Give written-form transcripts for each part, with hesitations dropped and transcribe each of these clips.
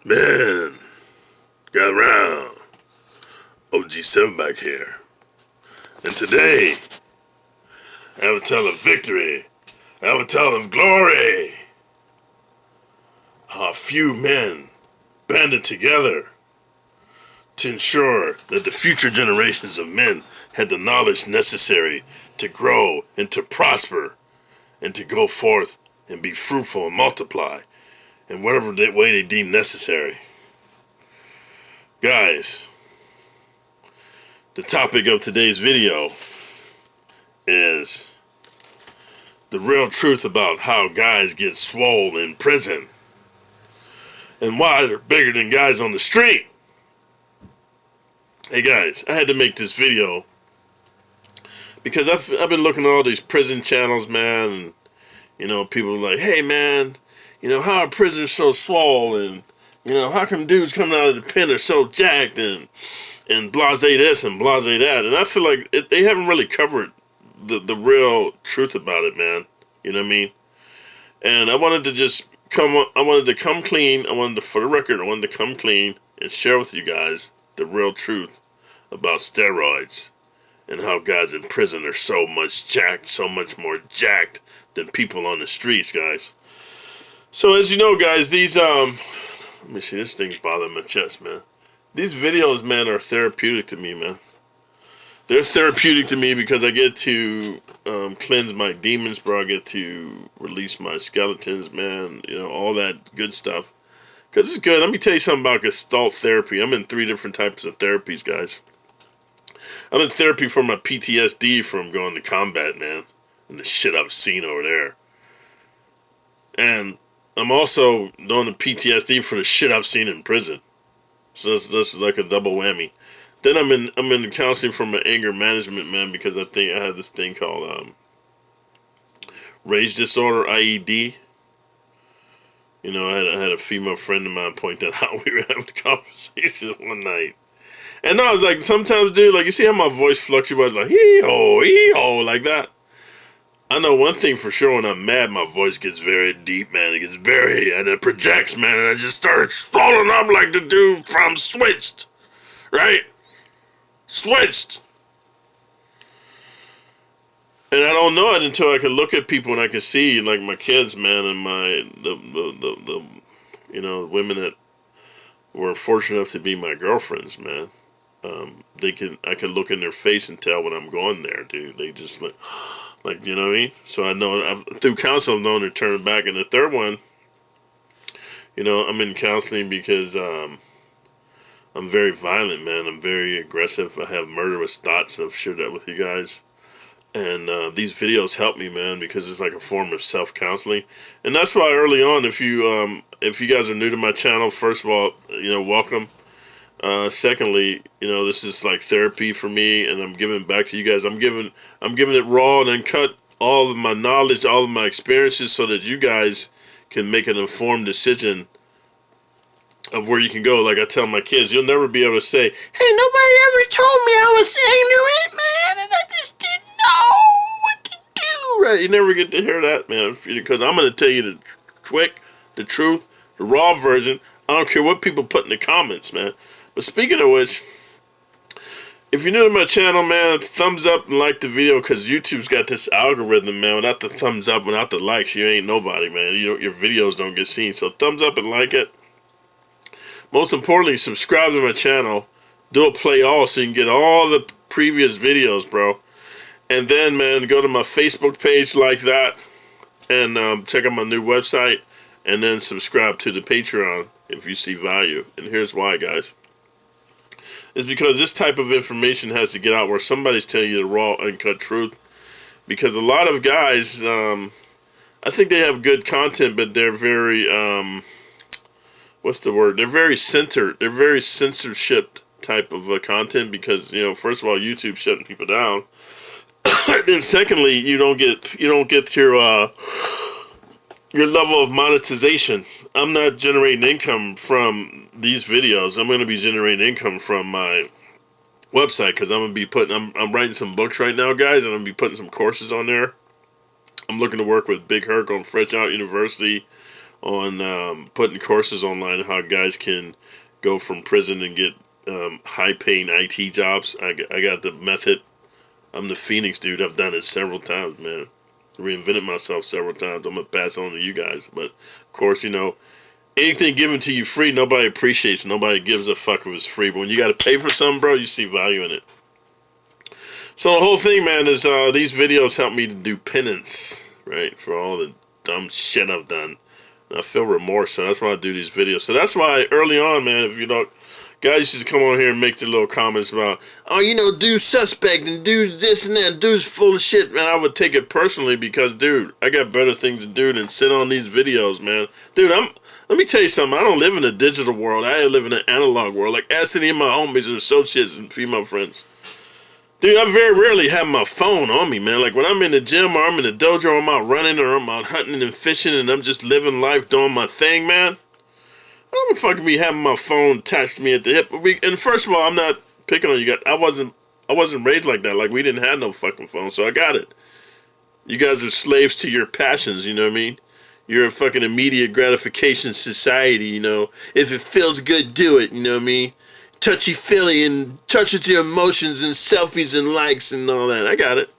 Man, got around. OG Silverback here. And today, I will tell of victory. I will tell of glory. How a few men banded together to ensure that the future generations of men had the knowledge necessary to grow and to prosper and to go forth and be fruitful and multiply in whatever way they deem necessary. Guys, the topic of today's video is the real truth about how guys get swole in prison and why they're bigger than guys on the street. Hey guys, I had to make this video because I've been looking at all these prison channels, man, and people are like, hey man, how are prisoners so swole, and how come dudes coming out of the pen are so jacked, and blase this and blase that. And I feel like they haven't really covered the real truth about it, man. You know what I mean? And I wanted to come clean. For the record, I wanted to come clean and share with you guys the real truth about steroids and how guys in prison are so much more jacked than people on the streets, guys. So as you know, guys, these let me see, this thing's bothering my chest, man. These videos, man, are therapeutic to me, man. They're therapeutic to me because I get to cleanse my demons, bro. I get to release my skeletons, man. All that good stuff. Because it's good. Let me tell you something about Gestalt therapy. I'm in 3 different types of therapies, guys. I'm in therapy for my PTSD from going to combat, man. And the shit I've seen over there. And I'm also doing the PTSD for the shit I've seen in prison. So that's like a double whammy. Then I'm in counseling for my anger management, man, because I think I have this thing called rage disorder, IED. I had a female friend of mine point that out. We were having a conversation one night. And I was like, sometimes, dude, like, you see how my voice fluctuates, like, hee-ho, like that? I know one thing for sure, when I'm mad, my voice gets very deep, man. It gets and it projects, man, and I just start swelling up like the dude from Switched, right? Switched. And I don't know it until I can look at people and I can see, like, my kids, man, and the women that were fortunate enough to be my girlfriends, man. I can look in their face and tell when I'm going there, dude. They just like, you know what I mean? So I know, through counseling, I've known to turn back. And the third one, I'm in counseling because I'm very violent, man. I'm very aggressive. I have murderous thoughts. I've shared that with you guys. And these videos help me, man, because it's like a form of self-counseling. And that's why early on, if you guys are new to my channel, first of all, welcome. Secondly, this is like therapy for me, and I'm giving back to you guys. I'm giving it raw and uncut, all of my knowledge, all of my experiences, so that you guys can make an informed decision of where you can go. Like I tell my kids, you'll never be able to say, hey, nobody ever told me I was ignorant, man, and I just didn't know what to do. Right? You never get to hear that, man, because I'm going to tell you the truth, the raw version. I don't care what people put in the comments, man. But speaking of which, if you're new to my channel, man, thumbs up and like the video, because YouTube's got this algorithm, man. Without the thumbs up, without the likes, you ain't nobody, man. Your videos don't get seen. So thumbs up and like it. Most importantly, subscribe to my channel. Do a play all so you can get all the previous videos, bro. And then, man, go to my Facebook page like that, and check out my new website, and then subscribe to the Patreon if you see value. And here's why, guys. It's because this type of information has to get out where somebody's telling you the raw, uncut truth. Because a lot of guys, I think they have good content, but they're very, what's the word? They're very centered. They're very censorship type of content because, first of all, YouTube's shutting people down. Then secondly, you don't get your level of monetization. I'm not generating income from these videos. I'm going to be generating income from my website because I'm writing some books right now, guys, and I'm going to be putting some courses on there. I'm looking to work with Big Herc on Fresh Out University, on putting courses online on how guys can go from prison and get high-paying IT jobs. I got the method. I'm the Phoenix dude. I've done it several times, man. Reinvented myself several times. I'm gonna pass it on to you guys. But of course, anything given to you free, nobody appreciates. Nobody gives a fuck if it's free. But when you gotta pay for something, bro, you see value in it. So the whole thing, man, is these videos help me to do penance, right, for all the dumb shit I've done. And I feel remorse, so that's why I do these videos. So that's why early on, man, if you don't, guys used to come on here and make their little comments about, oh, dude's suspect and dude's this and that, dude's full of shit, man. I would take it personally because, dude, I got better things to do than sit on these videos, man. Dude, let me tell you something. I don't live in a digital world. I live in an analog world. Like, ask any of my homies and associates and female friends. Dude, I very rarely have my phone on me, man. Like, when I'm in the gym or I'm in the dojo or I'm out running or I'm out hunting and fishing and I'm just living life doing my thing, man, I don't fucking be having my phone attached to me at the hip. And first of all, I'm not picking on you guys. I wasn't raised like that. Like, we didn't have no fucking phone, so I got it. You guys are slaves to your passions, you know what I mean? You're a fucking immediate gratification society, you know? If it feels good, do it, you know what I mean? Touchy-feely and touch with your emotions and selfies and likes and all that. I got it.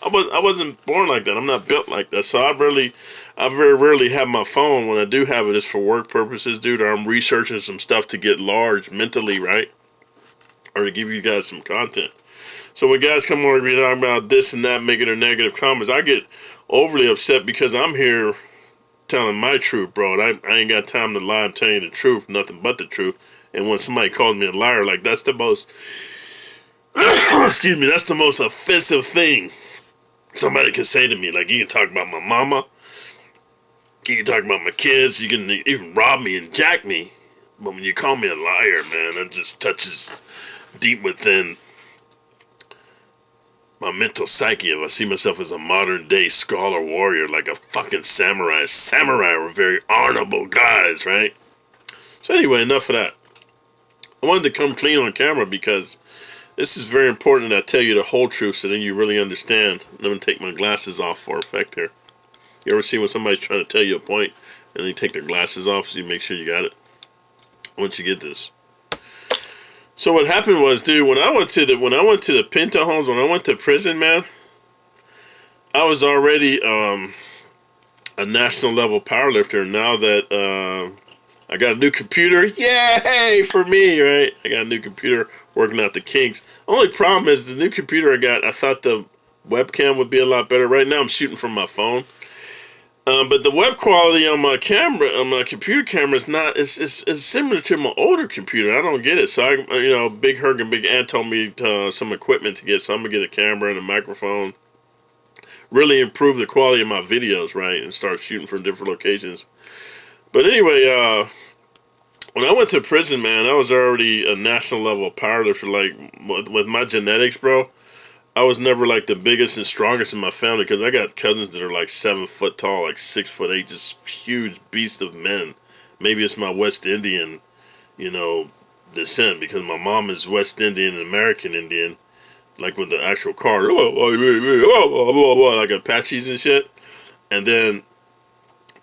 I wasn't born like that. I'm not built like that. So I very rarely have my phone. When I do have it, it's for work purposes, dude, or I'm researching some stuff to get large mentally, right? Or to give you guys some content. So when guys come on and be talking about this and that, making their negative comments, I get overly upset because I'm here telling my truth, bro. I ain't got time to lie. I'm telling you the truth, nothing but the truth. And when somebody calls me a liar, like, that's the most, excuse me, that's the most offensive thing somebody can say to me. Like, you can talk about my mama, you can talk about my kids, you can even rob me and jack me. But when you call me a liar, man, that just touches deep within my mental psyche. If I see myself as a modern day scholar warrior, like a fucking samurai. Samurai were very honorable guys, right? So anyway, enough of that. I wanted to come clean on camera because this is very important that I tell you the whole truth so then you really understand. I'm going to take my glasses off for effect here. You ever see when somebody's trying to tell you a point and they take their glasses off so you make sure you got it? Once you get this. So what happened was, dude, when I went to the Pinto homes, when I went to prison, man, I was already a national level powerlifter. Now that I got a new computer, yay for me, right? I got a new computer working out the kinks. Only problem is the new computer I got, I thought the webcam would be a lot better. Right now I'm shooting from my phone. But the web quality on my camera, on my computer camera, is not. It's similar to my older computer. I don't get it. So Big Herc and Big Ant told me some equipment to get. So I'm gonna get a camera and a microphone. Really improve the quality of my videos, right, and start shooting from different locations. But anyway, when I went to prison, man, I was already a national level powerlifter. Like with my genetics, bro. I was never like the biggest and strongest in my family because I got cousins that are like 7 foot tall, like 6'8", just huge beasts of men. Maybe it's my West Indian, descent because my mom is West Indian and American Indian, like with the actual card, like Apaches and shit. And then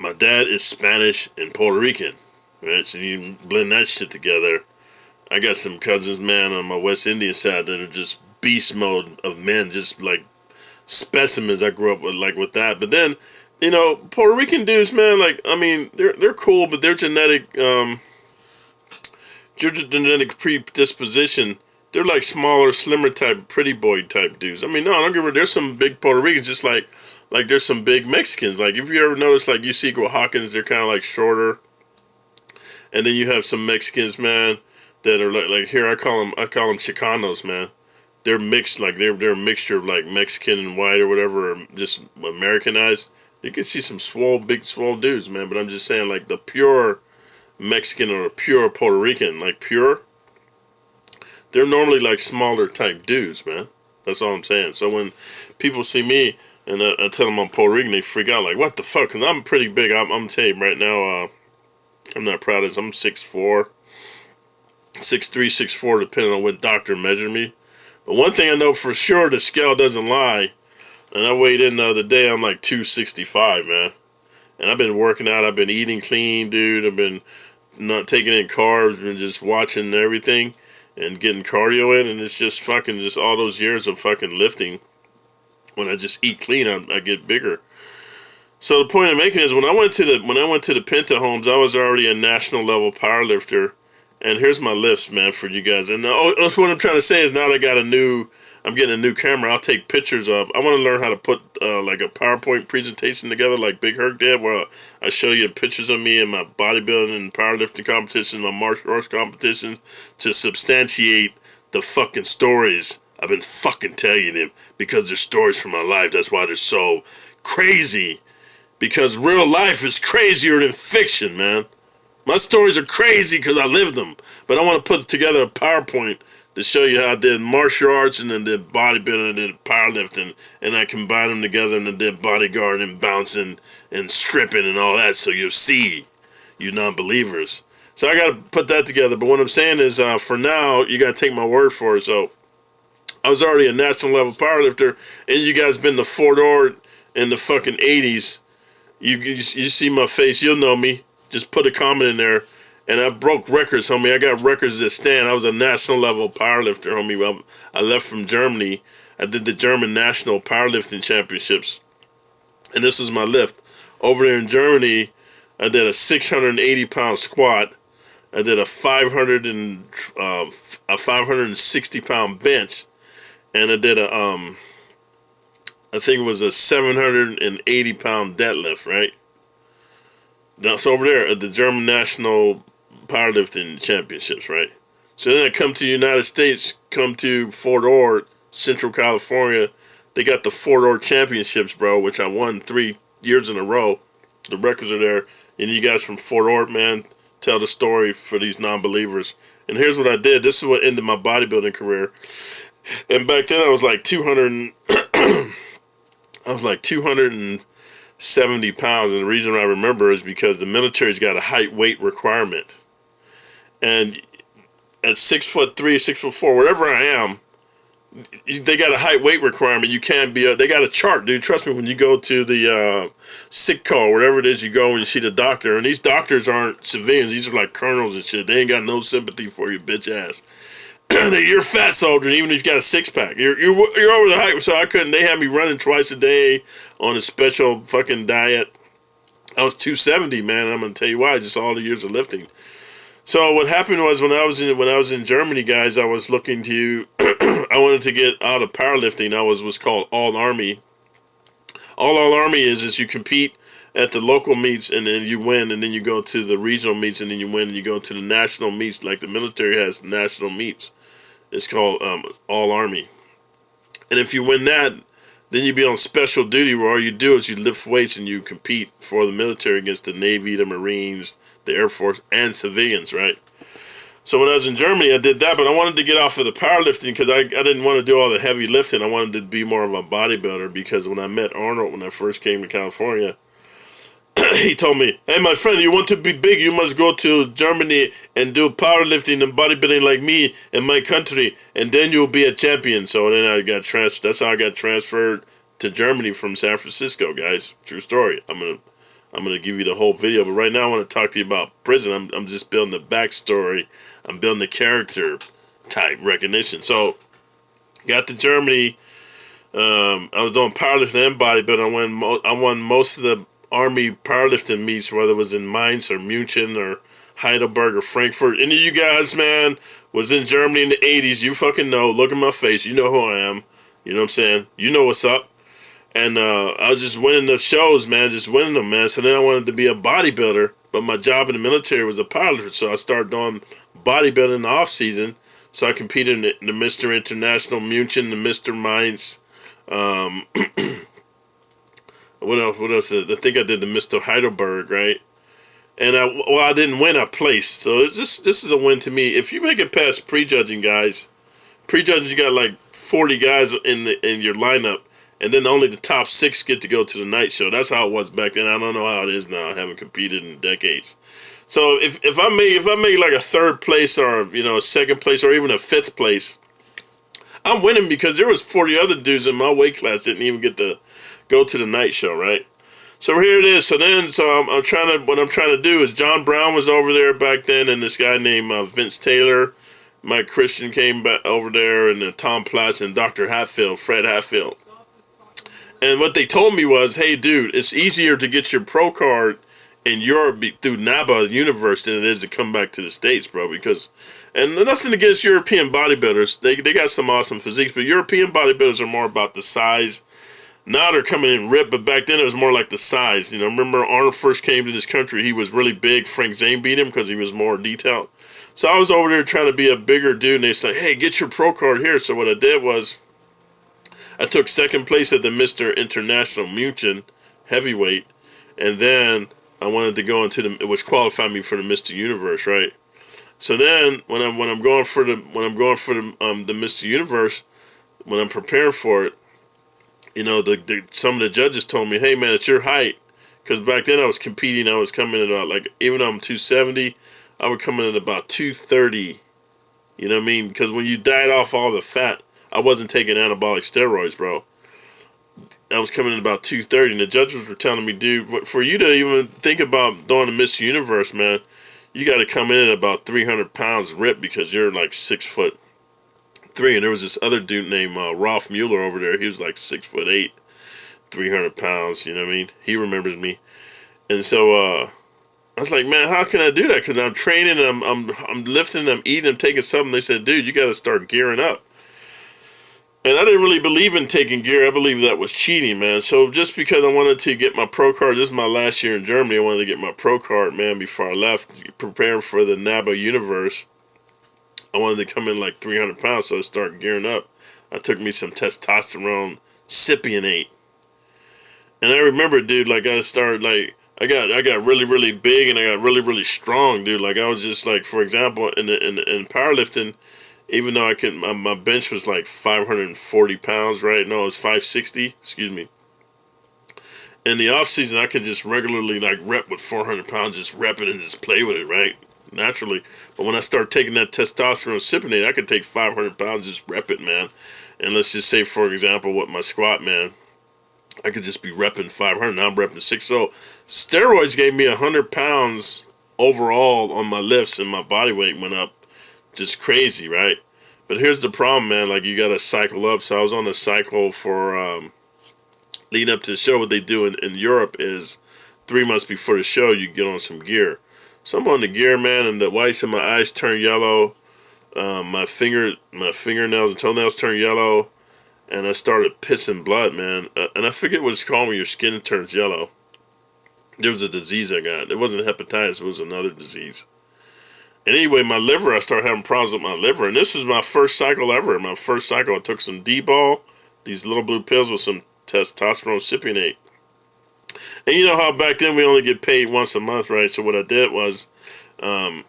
my dad is Spanish and Puerto Rican, right? So you blend that shit together. I got some cousins, man, on my West Indian side that are just beast mode of men, just like specimens. I grew up with that. But then, Puerto Rican dudes, man, they're cool, but their genetic predisposition, they're like smaller, slimmer type, pretty boy type dudes. I mean, no, don't get me. There's some big Puerto Ricans, just like there's some big Mexicans. Like if you ever notice, like Ezekiel Hawkins, they're kind of like shorter, and then you have some Mexicans, man, that are like here I call them Chicanos, man. They're mixed, like they're a mixture of like Mexican and white or whatever, or just Americanized. You can see some big swole dudes, man. But I'm just saying, like the pure Mexican or pure Puerto Rican, like pure, they're normally like smaller type dudes, man. That's all I'm saying. So when people see me and I tell them I'm Puerto Rican, they freak out like, what the fuck? Because I'm pretty big. I'm telling you right now, I'm not proud of this. I'm 6'4", 6'3", 6'4", depending on what doctor measured me. But one thing I know for sure, the scale doesn't lie. And I weighed in the other day, I'm like 265, man. And I've been working out. I've been eating clean, dude. I've been not taking in carbs and just watching everything and getting cardio in. And it's just fucking just all those years of fucking lifting. When I just eat clean, I get bigger. So the point I'm making is when I went to the Pinta homes, I was already a national level powerlifter. And here's my lifts, man, for you guys. And that's what I'm trying to say is now that I'm getting a new camera. I'll take pictures of. I want to learn how to put like a PowerPoint presentation together, like Big Herc did, where I show you pictures of me in my bodybuilding and powerlifting competitions, my martial arts competitions, to substantiate the fucking stories I've been fucking telling them, because they're stories from my life. That's why they're so crazy. Because real life is crazier than fiction, man. My stories are crazy because I lived them. But I want to put together a PowerPoint to show you how I did martial arts and then did bodybuilding and then powerlifting. And I combined them together and then did bodyguarding and bouncing and stripping and all that. So you'll see, you non-believers. So I got to put that together. But what I'm saying is, for now, you got to take my word for it. So I was already a national level powerlifter. And you guys been to Fort Ord in the fucking 80s. You see my face, you'll know me. Just put a comment in there. And I broke records, homie. I got records that stand. I was a national level powerlifter, homie. I left from Germany. I did the German National Powerlifting Championships. And this was my lift. Over there in Germany, I did a 680-pound squat. I did a 560-pound bench. And I did I think it was a 780-pound deadlift, right? That's over there at the German National Powerlifting Championships, right? So then I come to the United States, come to Fort Ord, Central California. They got the Fort Ord Championships, bro, which I won 3 years in a row. The records are there. And you guys from Fort Ord, man, tell the story for these non-believers. And here's what I did. This is what ended my bodybuilding career. And back then I was like 270 pounds, and the reason I remember is because the military's got a height weight requirement. And at 6'3", 6'4", wherever I am, they got a height weight requirement. You can't be they got a chart, dude. Trust me, when you go to the sick call, wherever it is you go and you see the doctor, and these doctors aren't civilians, these are like colonels and shit. They ain't got no sympathy for you, bitch ass. You're a fat soldier, even if you got a six-pack. You're over the height, so I couldn't. They had me running twice a day on a special fucking diet. I was 270, man. I'm gonna tell you why. Just all the years of lifting. So what happened was when I was in Germany, guys, I was looking to. I wanted to get out of powerlifting. I was what's called All Army. All Army is you compete at the local meets and then you win, and then you go to the regional meets and then you win, and you go to the national meets. Like the military has national meets. It's called All Army. And if you win that, then you be on special duty where all you do is you lift weights and you compete for the military against the Navy, the Marines, the Air Force, and civilians, right? So when I was in Germany, I did that, but I wanted to get off of the powerlifting because I didn't want to do all the heavy lifting. I wanted to be more of a bodybuilder because when I met Arnold when I first came to California, he told me, hey, my friend, you want to be big, you must go to Germany and do powerlifting and bodybuilding like me in my country, and then you'll be a champion. So then I got transferred. That's how I got transferred to Germany from San Francisco, guys. True story. I'm gonna give you the whole video, but right now I want to talk to you about prison. I'm just building the backstory. I'm building the character type recognition. So, got to Germany. I was doing powerlifting and bodybuilding. I won most of the Army powerlifting meets, whether it was in Mainz or München or Heidelberg or Frankfurt. Any of you guys, man, was in Germany in the 80s. You fucking know. Look at my face. You know who I am. You know what I'm saying? You know what's up. And I was just winning the shows, man. Just winning them, man. So then I wanted to be a bodybuilder. But my job in the military was a piloter. So I started doing bodybuilding in the off season. So I competed in the Mr. International München, the Mr. Mainz. What else? I think I did the Mr. Heidelberg, right? And I didn't win. I placed. So this is a win to me. If you make it past prejudging, guys, prejudging, you got like 40 guys in your lineup, and then only the top 6 get to go to the night show. That's how it was back then. I don't know how it is now. I haven't competed in decades. So if I make like a 3rd place or a 2nd place or even a 5th place, I'm winning because there was 40 other dudes in my weight class didn't even get to go to the night show, right? So here it is. I'm trying to, what I'm trying to do is, John Brown was over there back then, and this guy named Vince Taylor, Mike Christian came back over there, and then Tom Platz and Dr. Hatfield, Fred Hatfield. And what they told me was, hey, dude, it's easier to get your pro card in Europe through NABA Universe than it is to come back to the States, bro. Because, and nothing against European bodybuilders, they got some awesome physiques, but European bodybuilders are more about the size. Now they're coming in ripped, but back then it was more like the size. You know, remember Arnold first came to this country, he was really big. Frank Zane beat him because he was more detailed. So I was over there trying to be a bigger dude, and they said, hey, get your pro card here. So what I did was, I took second place at the Mr. International München heavyweight, and then I wanted to go into the, which qualified me for the Mr. Universe, right? So then when I'm going for the Mr. Universe, when I'm preparing for it, you know, some of the judges told me, hey man, it's your height, because back then I was competing, I was coming in about, like, even though I'm 270, I would come in at about 230. You know what I mean? Because when you diet off all the fat, I wasn't taking anabolic steroids, bro. I was coming in about 230, and the judges were telling me, dude, for you to even think about doing the Miss Universe, man, you got to come in at about 300 pounds ripped, because you're like 6'3", and there was this other dude named Rolf Mueller over there. He was like 6'8", 300 pounds. You know what I mean? He remembers me, and so I was like, man, how can I do that? Because I'm training, and I'm lifting, I'm eating, I'm taking something. They said, dude, you got to start gearing up. And I didn't really believe in taking gear. I believe that was cheating, man. So just because I wanted to get my pro card, this is my last year in Germany, I wanted to get my pro card, man, before I left, preparing for the NABA Universe. I wanted to come in like 300 pounds, so I started gearing up. I took me some testosterone Cypionate. And I remember, dude, like I started, like, I got really, really big, and I got really, really strong, dude. Like I was just like, for example, in powerlifting, even though my bench was like 540 pounds, right? No, it was 560, excuse me. In the off season, I could just regularly like rep with 400 pounds, just rep it and just play with it, right? Naturally. But when I start taking that testosterone Cypionate, I could take 500 pounds, just rep it, man. And let's just say, for example, with my squat, man, I could just be repping 500. Now I'm repping 6. So steroids gave me 100 pounds overall on my lifts, and my body weight went up. Just crazy, right? But here's the problem, man. Like, you gotta cycle up. So I was on the cycle for leading up to the show. What they do in Europe is 3 months before the show, you get on some gear. So I'm on the gear, man, and the whites in my eyes turn yellow. My fingernails and toenails turn yellow, and I started pissing blood, man. And I forget what it's called when your skin turns yellow. There was a disease I got. It wasn't hepatitis. It was another disease. And anyway, my liver, I started having problems with my liver. And this was my first cycle ever. My first cycle, I took some D-ball, these little blue pills with some testosterone Cypionate. And you know how back then we only get paid once a month, right? So what I did was, I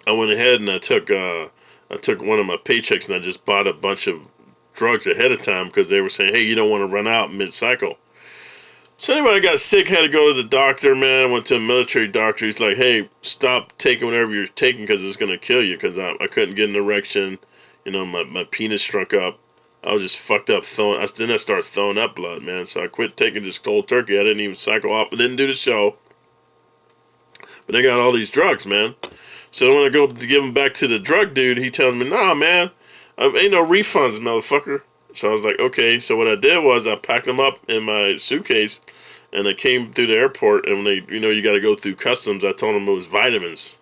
went ahead and I took one of my paychecks, and I just bought a bunch of drugs ahead of time, because they were saying, hey, you don't want to run out mid-cycle. So anyway, I got sick, had to go to the doctor, man. I went to a military doctor. He's like, hey, stop taking whatever you're taking, because it's going to kill you, because I couldn't get an erection. You know, my penis shrunk up. I was just fucked up. Then I started throwing up blood, man. So I quit taking this cold turkey. I didn't even cycle up. I didn't do the show. But they got all these drugs, man. So when I go to give them back to the drug dude, he tells me, nah, man, ain't no refunds, motherfucker. So I was like, okay. So what I did was I packed them up in my suitcase, and I came through the airport, and when they, you know, you got to go through customs, I told them it was vitamins.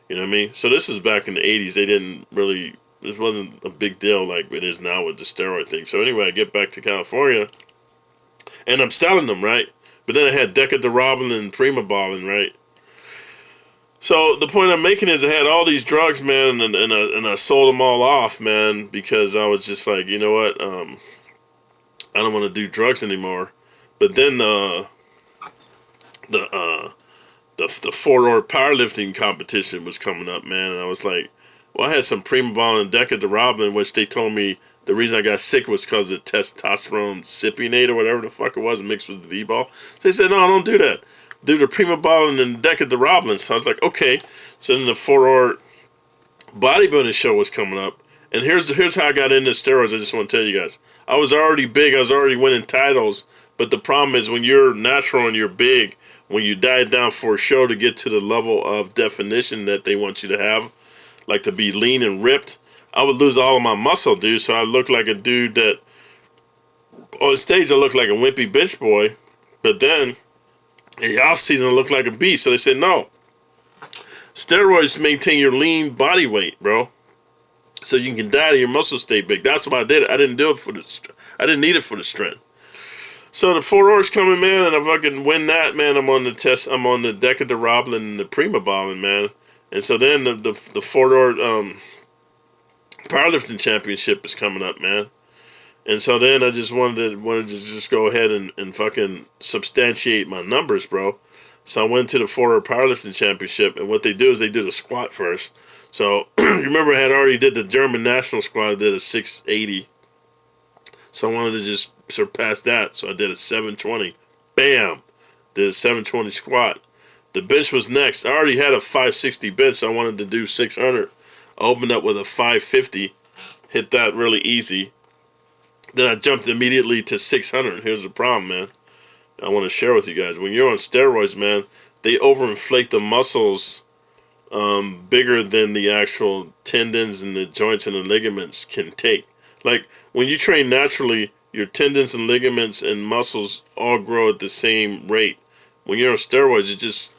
You know what I mean? So this was back in the 80s. They didn't really, this wasn't a big deal like it is now with the steroid thing. So anyway, I get back to California, and I'm selling them, right? But then I had Decadurabolin and Primobolan, right? So the point I'm making is I had all these drugs, man, and I sold them all off, man, because I was just like, you know what, I don't want to do drugs anymore. But then the 4-hour powerlifting competition was coming up, man, and I was like, well, I had some Primobolan and Decadurabolin, which they told me the reason I got sick was because of testosterone Cypionate or whatever the fuck it was mixed with the D-ball. So they said, no, don't do that. Do the Primobolan and Decadurabolin. So I was like, okay. So then the 4-hour bodybuilding show was coming up, and here's how I got into steroids. I just want to tell you guys, I was already big. I was already winning titles, But the problem is when you're natural and you're big, when you diet down for a show to get to the level of definition that they want you to have, like to be lean and ripped, I would lose all of my muscle, dude. So I look like a dude that, on stage I look like a wimpy bitch boy, but then in the off season I look like a beast. So they said, no, steroids maintain your lean body weight, bro. So you can diet and your muscles stay big. That's why I did it. I didn't do it for I didn't need it for the strength. So the 4 hours coming, man, and if I can win that, man, I'm on the test. I'm on the deck of the Roblin and the Prima Ballin, man. And so then the 4 hour powerlifting championship is coming up, man. And so then I just wanted to just go ahead and fucking substantiate my numbers, bro. So I went to the 4 hour powerlifting championship, and what they do is they do the squat first. So you remember I had already did the German national squat. I did a 680. So I wanted to just surpass that. So I did a 720. Bam! Did a 720 squat. The bench was next. I already had a 560 bench, so I wanted to do 600. I opened up with a 550. Hit that really easy. Then I jumped immediately to 600. Here's the problem, man. I want to share with you guys. When you're on steroids, man, they overinflate the muscles bigger than the actual tendons and the joints and the ligaments can take. Like, when you train naturally, your tendons and ligaments and muscles all grow at the same rate. When you're on steroids,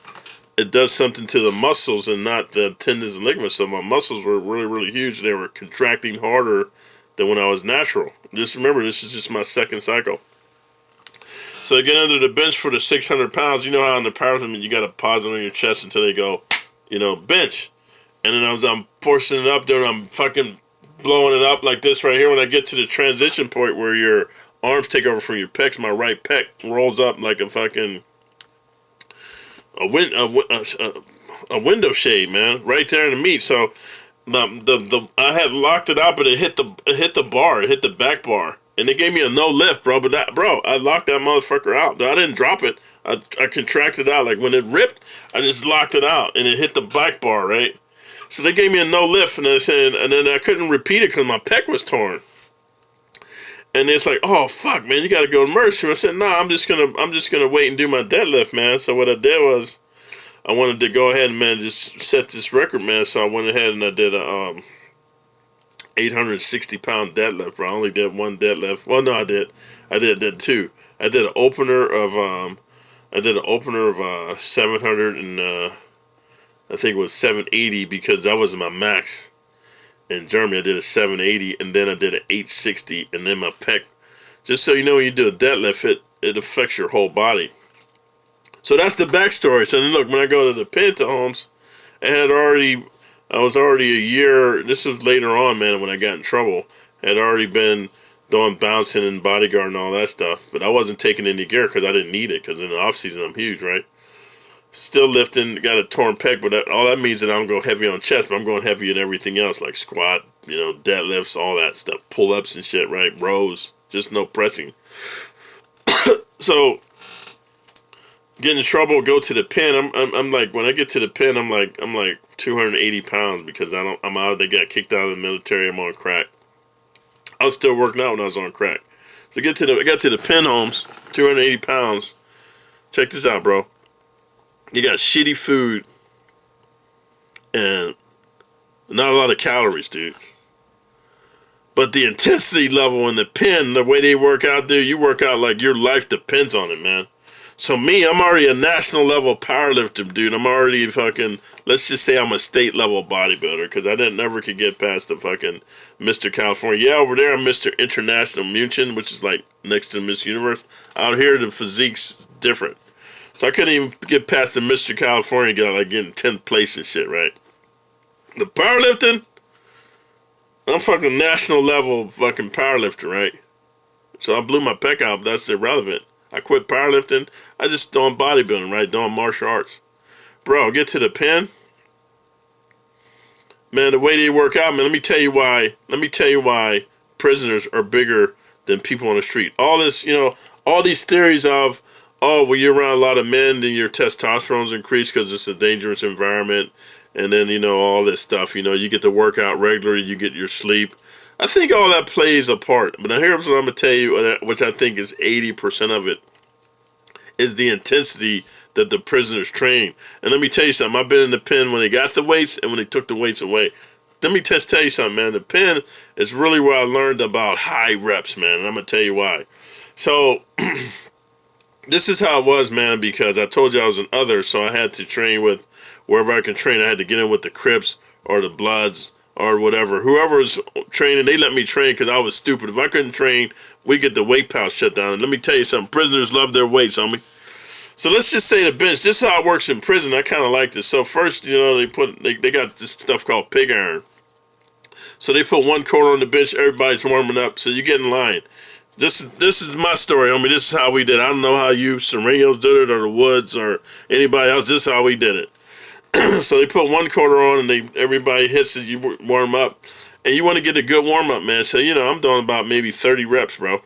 it does something to the muscles and not the tendons and ligaments. So my muscles were really, really huge. They were contracting harder than when I was natural. Just remember, this is just my second cycle. So I get under the bench for the 600 pounds. You know how in the powerlifting, you got to pause it on your chest until they go, bench. And then I'm forcing it up there, and I'm fucking blowing it up like this right here. When I get to the transition point where your arms take over from your pecs, my right pec rolls up like a fucking a window shade, man, right there in the meat. So I had locked it out, but it hit the bar, it hit the back bar, and they gave me a no lift, bro. But I locked that motherfucker out. I didn't drop it. I contracted out. Like when it ripped, I just locked it out, and it hit the back bar, right? So they gave me a no lift, and then I couldn't repeat it because my pec was torn. And it's like, oh fuck, man, you got to go to emergency room. I said, I'm just gonna wait and do my deadlift, man. So what I did was, I wanted to go ahead and, man, just set this record, man. So I went ahead and I did a 860 pound deadlift. Bro. I only did one deadlift. Well, no, I did two. I did an opener of 700 and I think it was 780 because that was my max. In Germany, I did a 780, and then I did an 860, and then my pec. Just so you know, when you do a deadlift, it affects your whole body. So that's the backstory. So then look, when I go to the Pinta homes, I was already a year, this was later on, man, when I got in trouble. I had already been doing bouncing and bodyguard and all that stuff, but I wasn't taking any gear because I didn't need it, because in the off season I'm huge, right? Still lifting, got a torn pec, but all that means that I don't go heavy on chest, but I'm going heavy in everything else, like squat, deadlifts, all that stuff, pull-ups and shit, right? Rows, just no pressing. So, get in trouble, go to the pin. I'm like, when I get to the pin, I'm like 280 pounds because I'm out. They got kicked out of the military. I'm on crack. I was still working out when I was on crack. So I got to the pin homes, 280 pounds. Check this out, bro. You got shitty food and not a lot of calories, dude. But the intensity level in the pen, the way they work out, dude, you work out like your life depends on it, man. So me, I'm already a national level powerlifter, dude. I'm already fucking, let's just say I'm a state level bodybuilder because I never could get past the fucking Mr. California. Yeah, over there I'm Mr. International Munchen, which is like next to Miss Universe. Out here, the physique's different. So I couldn't even get past the Mr. California guy, like getting 10th place and shit, right? The powerlifting, I'm fucking national level fucking powerlifter, right? So I blew my pec out, but that's irrelevant. I quit powerlifting. I just doing bodybuilding, right? Doing martial arts. Bro, get to the pen. Man, the way they work out, man, let me tell you why prisoners are bigger than people on the street. All this, all these theories of, when you're around a lot of men, then your testosterone's increased because it's a dangerous environment. And then, all this stuff, you get to work out regularly, you get your sleep. I think all that plays a part. But now here's what I'm going to tell you, which I think is 80% of it. is the intensity that the prisoners train. And let me tell you something. I've been in the pen when they got the weights and when they took the weights away. Let me just tell you something, man. The pen is really where I learned about high reps, man. And I'm going to tell you why. So, this is how it was, man, because I told you I was an other, so I had to train with wherever I could train. I had to get in with the Crips or the Bloods or whatever. Whoever was training, they let me train because I was stupid. If I couldn't train, we get the weight pouch shut down. And let me tell you something. Prisoners love their weights, homie. So let's just say the bench. This is how it works in prison. I kind of like this. So first, you know, they got this stuff called pig iron. So they put 1/4 on the bench. Everybody's warming up. So you get in line. This is my story, homie. This is how we did it. I don't know how you Serenos did it or the Woods or anybody else. This is how we did it. So they put 1/4 on and everybody hits it. You warm up. And you want to get a good warm up, man. So, you know, I'm doing about maybe 30 reps, bro.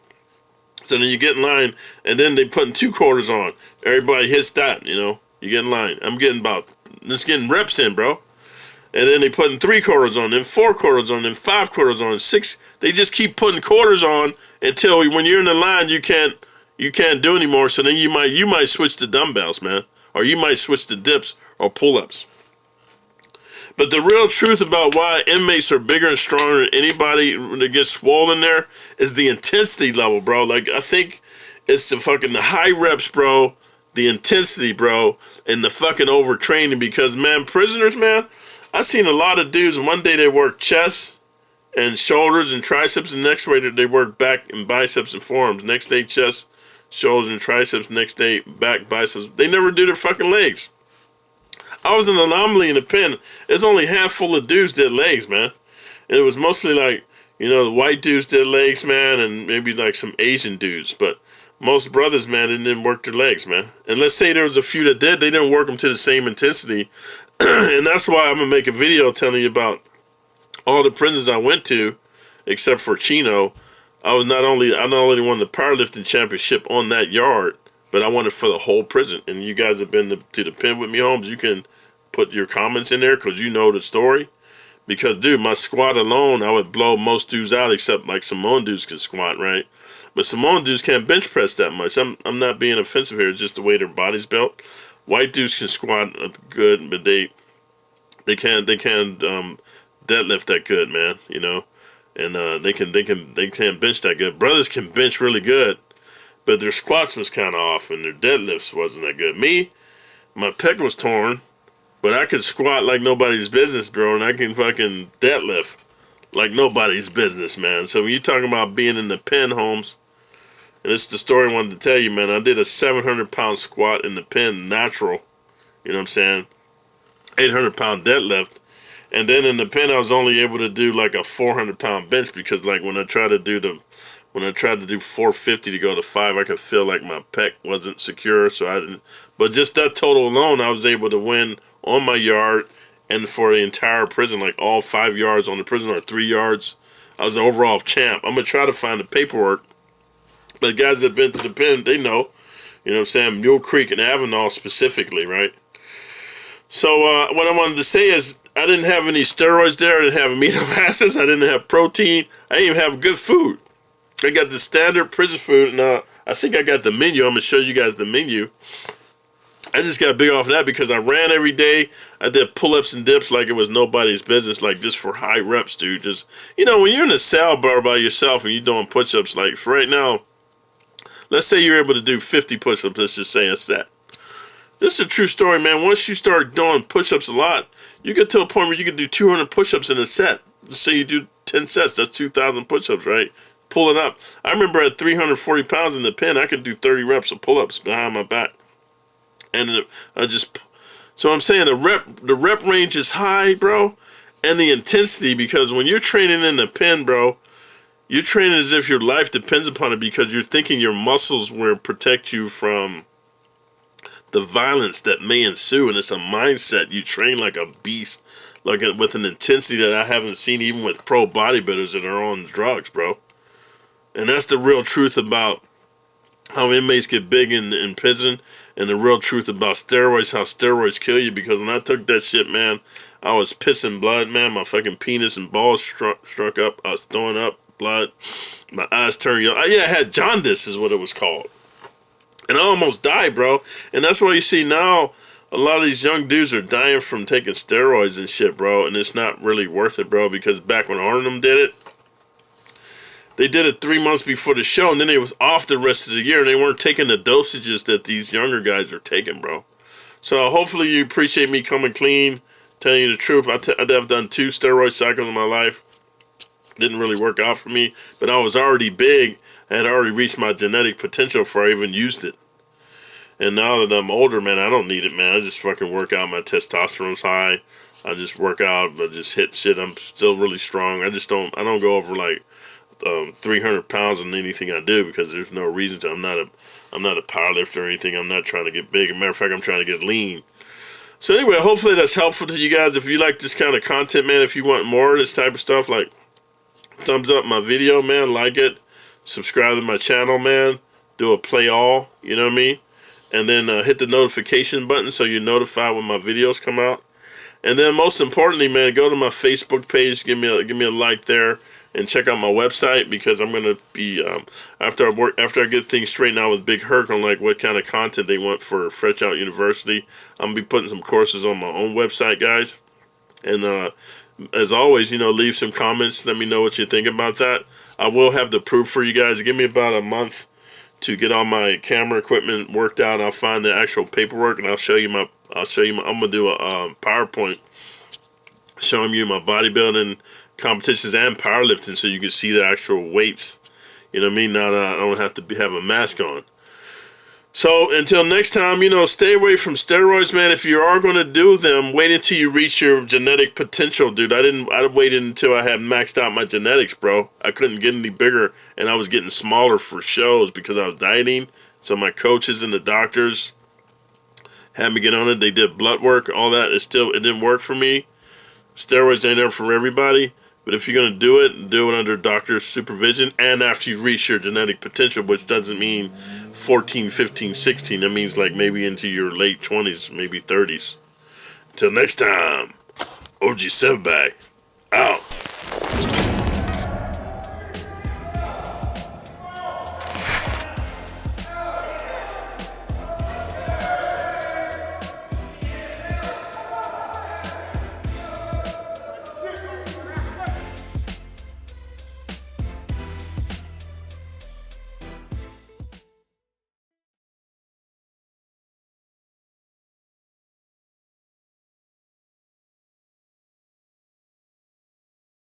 So then you get in line, and then they putting 2/4 on. Everybody hits that, you know. You get in line. I'm getting just getting reps in, bro. And then they putting 3/4 on, then 4/4 on, then 5/4 on, 6. They just keep putting quarters on until when you're in the line, you can't do anymore. So then you might switch to dumbbells, man, or you might switch to dips or pull-ups. But the real truth about why inmates are bigger and stronger than anybody that gets swollen there is the intensity level, bro. Like, I think it's the high reps, bro, the intensity, bro, and the fucking overtraining. Because, man, prisoners, man, I've seen a lot of dudes. One day they work chest and shoulders and triceps, and next day they work back and biceps and forearms. Next day, chest, shoulders, and triceps. Next day, back, biceps. They never do their fucking legs. I was an anomaly in the pen. It's only half full of dudes did legs, man. And it was mostly like, you know, the white dudes did legs, man, and maybe like some Asian dudes. But most brothers, man, they didn't work their legs, man. And let's say there was a few that did, they didn't work them to the same intensity. And that's why I'm going to make a video telling you about all the prisons I went to, except for Chino. I not only won the powerlifting championship on that yard, but I won it for the whole prison. And you guys have been to the pen with me, Holmes. You can put your comments in there because you know the story. Because, dude, my squat alone, I would blow most dudes out except like Samoan dudes can squat, right? But Samoan dudes can't bench press that much. I'm not being offensive here. It's just the way their body's built. White dudes can squat good, but they can't deadlift that good, man. You know, and they can't bench that good. Brothers can bench really good, but their squats was kind of off and their deadlifts wasn't that good. Me, my pec was torn, but I could squat like nobody's business, bro, and I can fucking deadlift like nobody's business, man. So when you're talking about being in the pen, Holmes, and it's the story I wanted to tell you, man. I did a 700-pound squat in the pen, natural. You know what I'm saying? 800-pound deadlift. And then in the pen, I was only able to do like a 400-pound bench because, like, when I tried to do 450 to go to 5, I could feel like my pec wasn't secure, so I didn't. But just that total alone, I was able to win on my yard and for the entire prison, like all 5 yards on the prison or 3 yards. I was the overall champ. I'm gonna try to find the paperwork. But guys that have been to the pen, they know. You know what I'm saying? Mule Creek and Avenal specifically, right? So what I wanted to say is I didn't have any steroids there. I didn't have amino acids. I didn't have protein. I didn't even have good food. I got the standard prison food. And I think I got the menu. I'm going to show you guys the menu. I just got big off of that because I ran every day. I did pull-ups and dips like it was nobody's business, like just for high reps, dude. Just, you know, when you're in a cell bar by yourself and you're doing push-ups, like for right now, let's say you're able to do 50 push-ups. Let's just say it's that. This is a true story, man. Once you start doing push-ups a lot, you get to a point where you can do 200 push-ups in a set. Let's say you do 10 sets. That's 2,000 push-ups, right? Pulling up. I remember at 340 pounds in the pen, I could do 30 reps of pull-ups behind my back. And so I'm saying the rep range is high, bro, and the intensity, because when you're training in the pen, bro, you're training as if your life depends upon it because you're thinking your muscles will protect you from the violence that may ensue, and it's a mindset. You train like a beast, with an intensity that I haven't seen even with pro bodybuilders that are on drugs, bro. And that's the real truth about how inmates get big in prison, and the real truth about steroids, how steroids kill you. Because when I took that shit, man, I was pissing blood, man. My fucking penis and balls struck up. I was throwing up blood. My eyes turned yellow. Yeah, I had jaundice is what it was called. And I almost died, bro. And that's why you see now a lot of these young dudes are dying from taking steroids and shit, bro. And it's not really worth it, bro, because back when Arnhem did it, they did it 3 months before the show, and then they was off the rest of the year. And they weren't taking the dosages that these younger guys are taking, bro. So hopefully you appreciate me coming clean, telling you the truth. I've done 2 steroid cycles in my life. Didn't really work out for me, but I was already big. I had already reached my genetic potential before I even used it. And now that I'm older, man, I don't need it, man. I just fucking work out. My testosterone's high. I just work out, but just hit shit. I'm still really strong. I don't go over like 300 pounds on anything I do because there's no reason to. I'm not a powerlifter or anything. I'm not trying to get big. As a matter of fact, I'm trying to get lean. So anyway, hopefully that's helpful to you guys. If you like this kind of content, man, if you want more of this type of stuff, like thumbs up my video, man, like it, subscribe to my channel, man, do a play all, you know what I mean? And then hit the notification button so you're notified when my videos come out. And then most importantly, man, go to my Facebook page, give me a like there, and check out my website because I'm gonna be after I get things straightened out with Big Herc on like what kind of content they want for Fresh Out University. I'm gonna be putting some courses on my own website, guys. And as always, you know, leave some comments. Let me know what you think about that. I will have the proof for you guys. Give me about a month to get all my camera equipment worked out. I'll find the actual paperwork and I'll show you my. I'm gonna do a PowerPoint showing you my bodybuilding competitions and powerlifting, so you can see the actual weights. You know what I mean? Now that I don't have to have a mask on. So until next time, you know, stay away from steroids, man. If you are going to do them, wait until you reach your genetic potential, dude. I waited until I had maxed out my genetics, bro. I couldn't get any bigger, and I was getting smaller for shows because I was dieting. So my coaches and the doctors had me get on it. They did blood work, all that. It didn't work for me. Steroids ain't there for everybody. But if you're going to do it under doctor's supervision and after you reach your genetic potential, which doesn't mean 14, 15, 16. That means like maybe into your late 20s, maybe 30s. Until next time, OG Silverback, out.